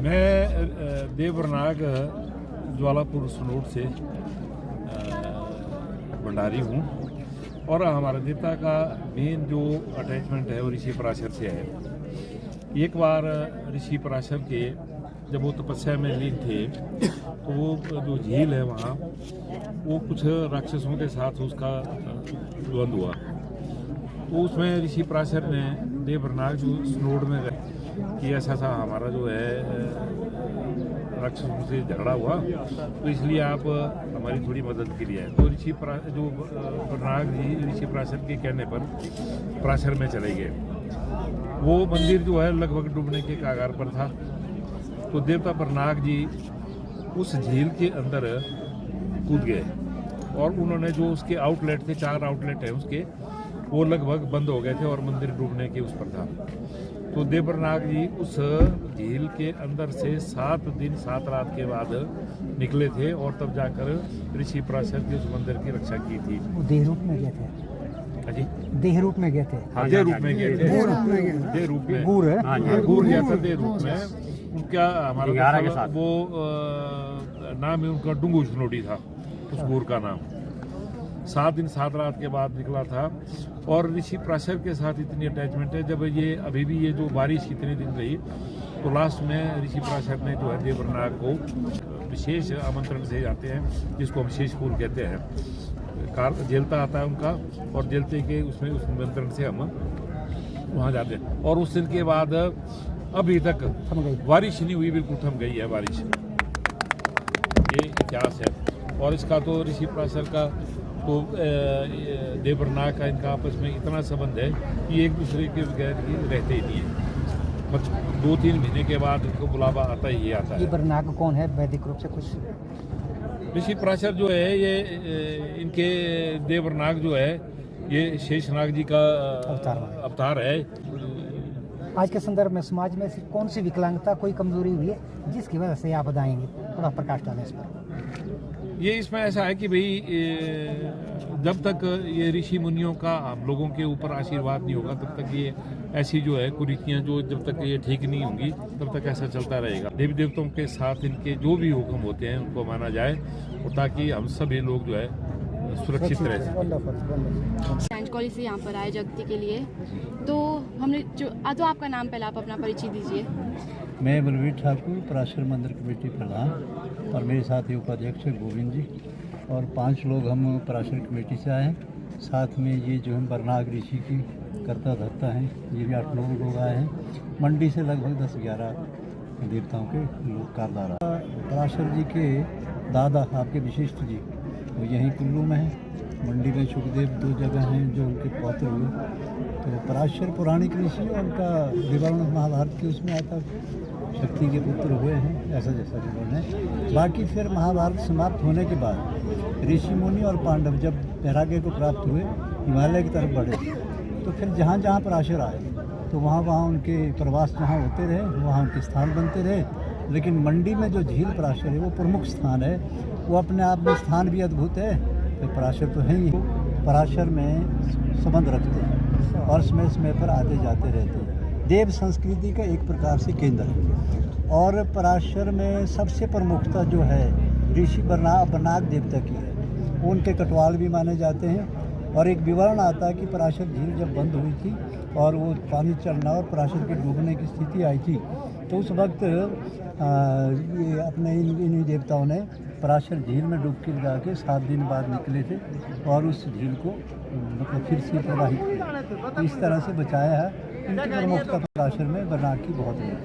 मैं देवरनाग ज्वालापुर स्नोड से भंडारी हूँ और हमारे देवता का मेन जो अटैचमेंट है वो ऋषि पराशर से है। एक बार ऋषि पराशर के जब वो तपस्या में लीन थे तो वो जो झील है वहाँ वो कुछ राक्षसों के साथ उसका द्वंद्व हुआ, तो उसमें ऋषि पराशर ने देवरनाग जो स्नोड में कि ऐसा हमारा जो है राक्षसों से झगड़ा हुआ, तो इसलिए आप हमारी थोड़ी मदद के लिए आए। तो बरनाग जी ऋषि पराशर के कहने पर पराशर में चले गए। वो मंदिर जो है लगभग डूबने के कागार पर था, तो देवता बरनाग जी उस झील के अंदर कूद गए और उन्होंने जो उसके आउटलेट थे, 4 आउटलेट है उसके, वो लगभग बंद हो गए थे और मंदिर डूबने के उस पर था। तो देवरनाग जी उस झील के अंदर से 7 दिन 7 रात के बाद निकले थे और तब जाकर ऋषि पराशर के उस मंदिर की रक्षा की थी। वो देह रूप में गए थे। जी, देह रूप में गए थे। हाँ, देह रूप में गए थे। देह रूप में गूर है, गूर गया था देह रूप में। उनका हमारा वो नाम है उनका डुंगू स्नोडी था, उस गूर का नाम। 7 दिन 7 रात के बाद निकला था और ऋषि पराशर के साथ इतनी अटैचमेंट है। जब ये अभी भी ये जो बारिश कितने दिन रही तो लास्ट में ऋषि पराशर ने जो है देवरनाग को विशेष आमंत्रण से जाते हैं, जिसको हम शेष फूल कहते हैं, कार जेलता आता है उनका, और जेलते के उसमें उस निमंत्रण से हम वहाँ जाते हैं। और उस दिन के बाद अभी तक बारिश नहीं हुई, बिल्कुल थम गई है बारिश। ये इतिहास है। और इसका तो ऋषि पराशर का तो देवरनाग का इनका आपस में इतना संबंध है कि एक दूसरे के बगैर रहते ही नहीं है। बस 2-3 महीने के बाद इनको बुलावा आता ही आता है। ये बरनाग कौन है वैदिक रूप से कुछ? ऋषि पराशर जो है ये इनके देवरनाग जो है ये शेषनाग जी का अवतार है। आज के संदर्भ में समाज में कौन सी विकलांगता, कोई कमजोरी हुई है जिसकी वजह से आप बताएंगे, थोड़ा प्रकाश डालें इस पर। ये इसमें ऐसा है कि भाई जब तक ये ऋषि मुनियों का हम लोगों के ऊपर आशीर्वाद नहीं होगा तब तक ये ऐसी जो है कुरीतियाँ जो जब तक ये ठीक नहीं होंगी तब तक ऐसा चलता रहेगा। देवी देवताओं के साथ इनके जो भी हुक्म होते हैं उनको माना जाए, और ताकि हम सभी लोग जो है सुरक्षित रह सकें। साइंस कॉलेज से यहाँ पर आए जगती के लिए, तो हमने जो तो आपका नाम पहले आप अपना परिचय दीजिए। मैं बलवीर ठाकुर, पराशर मंदिर कमेटी प्रधान, और मेरे साथ ही उपाध्यक्ष है गोविंद जी, और 5 लोग हम पराशर कमेटी से आए हैं। साथ में ये जो हम बरनाग ऋषि की करता धरता हैं, ये भी 8-9 लोग आए हैं। मंडी से लगभग 10-11 देवताओं के लोग कारदार। पराशर जी के दादा आपके विशिष्ट जी वो यहीं कुल्लू में हैं। मंडी में सुखदेव 2 जगह हैं जो उनके पौत्र हुए। तो पराशर पौराणिक ऋषि, उनका विवरण महाभारत के उसमें आता, शक्ति के पुत्र हुए हैं, ऐसा जैसा विवरण है। बाकी फिर महाभारत समाप्त होने के बाद ऋषि मुनि और पांडव जब वैराग्य को प्राप्त हुए, हिमालय की तरफ बढ़े, तो फिर जहाँ जहाँ पराशर आए तो वहाँ वहाँ उनके प्रवास जहाँ होते रहे, वहाँ उनके स्थान बनते रहे। लेकिन मंडी में जो झील पराशर है वो प्रमुख स्थान है, वो अपने आप में स्थान भी अद्भुत है। तो पराशर तो है ही, पराशर में संबंध रखते हैं और समय समय पर आते जाते रहते हैं। देव संस्कृति का एक प्रकार से केंद्र है, और पराशर में सबसे प्रमुखता जो है ऋषि बरनाग देवता की है। उनके कटवाल भी माने जाते हैं। और एक विवरण आता है कि पराशर झील जब बंद हुई थी और वो पानी चढ़ना और पराशर के डूबने की स्थिति आई थी, तो उस वक्त ये अपने इन देवताओं ने पराशर झील में डुबकी लगा के 7 दिन बाद निकले थे और उस झील को मतलब फिर से प्रवाहित किया। तो इस तरह से बचाया है। इनकी प्रमुखता पराशर में बरनाग की बहुत है।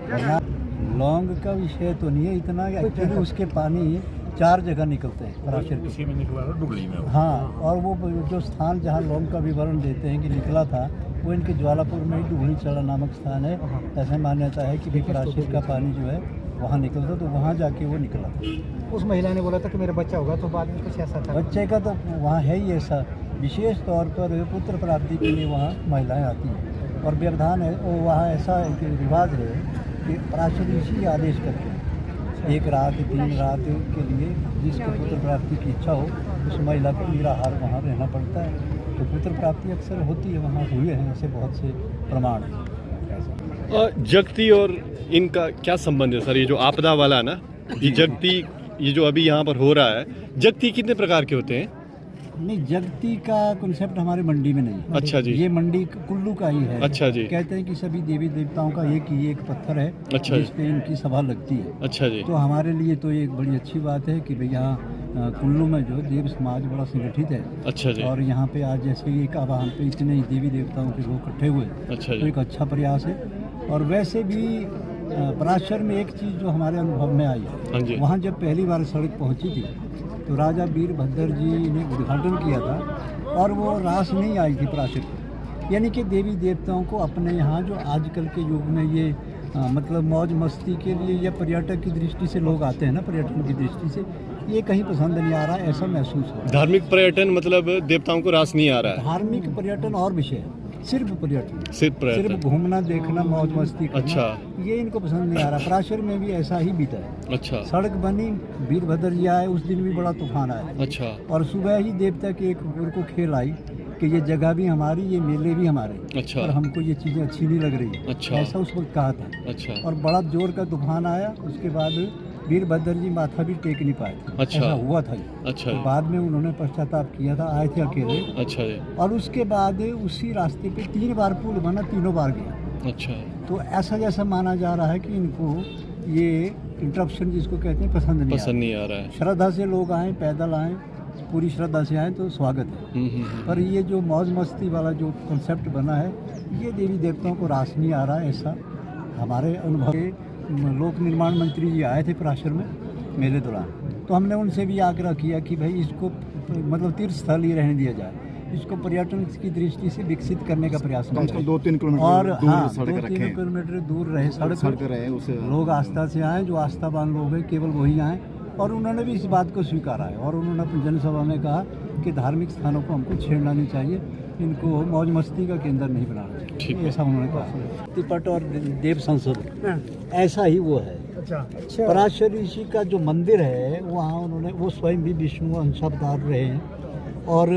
बरनाग लौंग का विषय तो नहीं है इतना, एक्चुअली उसके पानी 4 जगह निकलते हैं पराशर इसी में निकला था डुगली में। हाँ, और वो जो स्थान जहाँ लौंग का विवरण देते हैं कि निकला था, वो इनके ज्वालापुर में ही डुगली चढ़ा नामक स्थान है। ऐसा मान्यता है कि पराशर का पानी जो है वहाँ निकलता, तो वहाँ जाके वो निकला। उस महिला ने बोला था कि मेरा बच्चा होगा, तो बाद में कुछ ऐसा था? बच्चे का तो वहाँ है ही ऐसा, विशेष तौर पर पुत्र प्राप्ति के लिए वहाँ महिलाएं आती हैं। और व्यवधान है वो वहाँ ऐसा एक रिवाज है कि पराशर ऋषि आदेश करते हैं 1 रात 3 रात के लिए जिसको पुत्र प्राप्ति की इच्छा हो उस महिला को निराहार वहाँ रहना पड़ता है। तो पुत्र प्राप्ति अक्सर होती है, वहाँ हुए हैं ऐसे बहुत से प्रमाण हैं। जगती और इनका क्या संबंध है सर? ये जो आपदा वाला ना, ये जगती, ये जो अभी यहाँ पर हो रहा है, जगती कितने प्रकार के होते हैं? नहीं, जगती का कॉन्सेप्ट हमारे मंडी में नहीं है। अच्छा जी। ये मंडी कुल्लू का ही है। अच्छा जी। कहते हैं कि सभी देवी देवताओं का एक पत्थर है। अच्छा जिस पे इनकी सभा लगती है। अच्छा जी। तो हमारे लिए तो ये एक बड़ी अच्छी बात है कि भाई यहाँ कुल्लू में जो देव समाज बड़ा संगठित है। अच्छा जी। और यहाँ पे आज जैसे ही एक आवाहन पे इतने ही देवी देवताओं के लोग इकट्ठे हुए, अच्छा तो जी। एक अच्छा प्रयास है। और वैसे भी पराशर में एक चीज़ जो हमारे अनुभव में आई हाँ जी। है, वहाँ जब पहली बार सड़क पहुँची थी तो राजा वीरभद्र जी ने उद्घाटन किया था और वो रास नहीं आई थी पराशर की। यानी कि देवी देवताओं को अपने यहाँ जो आजकल के युग में ये मतलब मौज मस्ती के लिए या पर्यटक की दृष्टि से लोग आते हैं ना, पर्यटन की दृष्टि से, ये कहीं पसंद नहीं आ रहा, ऐसा महसूस हो। धार्मिक पर्यटन मतलब देवताओं को रास नहीं आ रहा है? धार्मिक पर्यटन और विषय है, सिर्फ पर्यटन, सिर्फ पर्यटन, सिर्फ घूमना देखना मौज मस्ती करना। अच्छा। ये इनको पसंद नहीं आ रहा। पराशर में भी ऐसा ही बीता है। अच्छा। सड़क बनी, वीरभद्र जी आए, उस दिन भी बड़ा तूफान आया। अच्छा। और सुबह ही देवता के एक उनको खेल आई कि ये जगह भी हमारी, ये मेले भी हमारे। अच्छा। और हमको ये चीज़ें अच्छी नहीं लग रही है। अच्छा। ऐसा उस वक्त कहा था। अच्छा। और बड़ा जोर का तूफान आया, उसके बाद वीरभद्र जी माथा भी टेक नहीं पाए थे। अच्छा। ऐसा हुआ था ये। अच्छा। तो बाद में उन्होंने पश्चाताप किया था, आए थे अकेले। अच्छा जी। और उसके बाद उसी रास्ते पे 3 बार पुल बना, तीनों बार गया। अच्छा। तो ऐसा जैसा माना जा रहा है कि इनको ये इंटरप्शन जिसको कहते हैं पसंद नहीं आ रहा है। श्रद्धा से लोग आए, पैदल आए, पूरी श्रद्धा से आए तो स्वागत है। पर ये जो मौज मस्ती वाला जो कंसेप्ट बना है, ये देवी देवताओं को रास नहीं आ रहा है, ऐसा हमारे अनुभव के। लोक निर्माण मंत्री जी आए थे पराशर में मेले दौरान, तो हमने उनसे भी आग्रह किया कि भाई इसको मतलब तीर्थ स्थल ही रहने दिया जाए, इसको पर्यटन की दृष्टि से विकसित करने का प्रयास करें। 2-3 किलोमीटर और दूर हाँ, सड़क 2-3 किलोमीटर दूर रहे सड़क रहे, उसे लोग आस्था से आए, जो आस्थावान लोग हैं केवल वही आए। और उन्होंने भी इस बात को स्वीकारा है। और उन्होंने अपनी जनसभा में कहा कि धार्मिक स्थानों को हमको छेड़ना नहीं चाहिए, इनको मौज मस्ती का केंद्र नहीं बनाना चाहिए, ऐसा उन्होंने कहा। तिपट और देव संसद ऐसा ही वो है। पराशर ऋषि का जो मंदिर है वहाँ उन्होंने, वो स्वयं भी विष्णु अंशावतार रहे हैं। और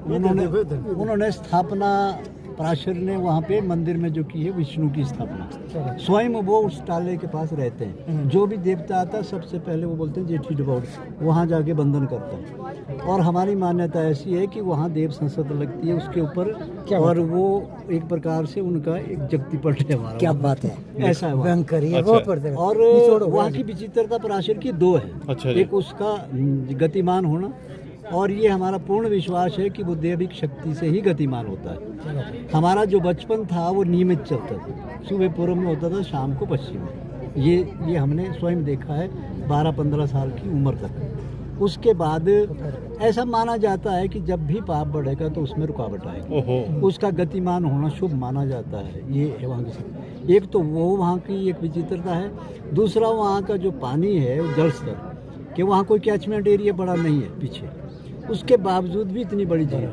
उन्होंने स्थापना, पराशर ने वहाँ पे मंदिर में जो की है विष्णु की स्थापना। स्वयं वो उस टाले के पास रहते हैं। जो भी देवता आता है सबसे पहले वो बोलते हैं जेठी डबौड़, वहाँ जाके बंधन करता है। और हमारी मान्यता ऐसी है कि वहाँ देव संसद लगती है उसके ऊपर, और वो एक प्रकार से उनका एक जगतीपट है हमारा। क्या बात है, ऐसा है वहाँ। अच्छा। और वहाँ की विचित्रता पराशर की 2 है। अच्छा। एक उसका गतिमान होना, और ये हमारा पूर्ण विश्वास है कि वो दैविक शक्ति से ही गतिमान होता है। हमारा जो बचपन था वो नियमित चलता था, सुबह पूर्व में होता था, शाम को पश्चिम में। ये हमने स्वयं देखा है 12-15 साल की उम्र तक। उसके बाद ऐसा माना जाता है कि जब भी पाप बढ़ेगा तो उसमें रुकावट आएगी। उसका गतिमान होना शुभ माना जाता है। ये है वहाँ की, एक तो वो वहाँ की एक विचित्रता है। दूसरा वहाँ का जो पानी है वो जल स्तर, कि वहाँ कोई कैचमेंट एरिया बड़ा नहीं है पीछे, उसके बावजूद भी इतनी बड़ी झील।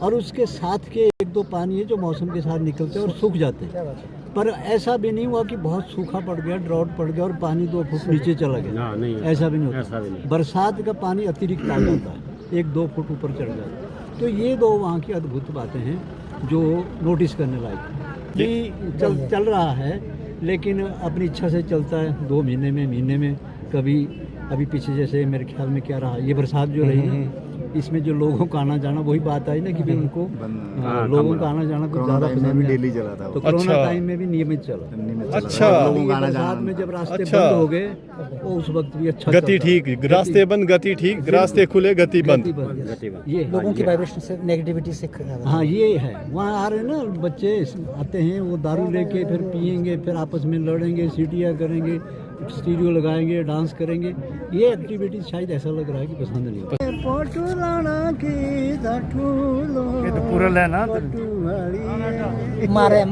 और उसके साथ के 1-2 पानी है जो मौसम के साथ निकलते हैं और सूख जाते हैं। पर ऐसा भी नहीं हुआ कि बहुत सूखा पड़ गया, ड्रॉट पड़ गया और पानी 2 फुट नीचे चला गया, ऐसा भी नहीं होता। बरसात का पानी अतिरिक्त आ जाता है, 1-2 फुट ऊपर चढ़ जाता है। तो ये 2 वहाँ की अद्भुत बातें हैं जो नोटिस करने लायक है। चल रहा है, लेकिन अपनी इच्छा से चलता है। 2 महीने में कभी, अभी पीछे जैसे मेरे ख्याल में क्या रहा, ये बरसात जो रही है, इसमें जो लोगों का आना जाना, वही बात आई ना कि उनको लोगों का आना जाना कुछ ज़्यादा पसंद है। डेली चला था तो कोरोना टाइम में भी नियमित चला। अच्छा। लोगों का आना बरसात में जब रास्ते अच्छा। बंद हो गए वो उस वक्त भी अच्छा गति चलता। ठीक, रास्ते बंद गति ठीक, रास्ते खुले गति बंद। ये लोगों की वाइब्रेशन से, नेगेटिविटी से। हाँ, ये है। वहाँ आ रहे ना बच्चे आते हैं, वो दारू लेके फिर पियेंगे, फिर आपस में लड़ेंगे, सीटियाँ करेंगे, स्टीरियो लगाएंगे, डांस करेंगे। ये एक्टिविटी शायद ऐसा लग रहा है कि पसंद नहीं। मारे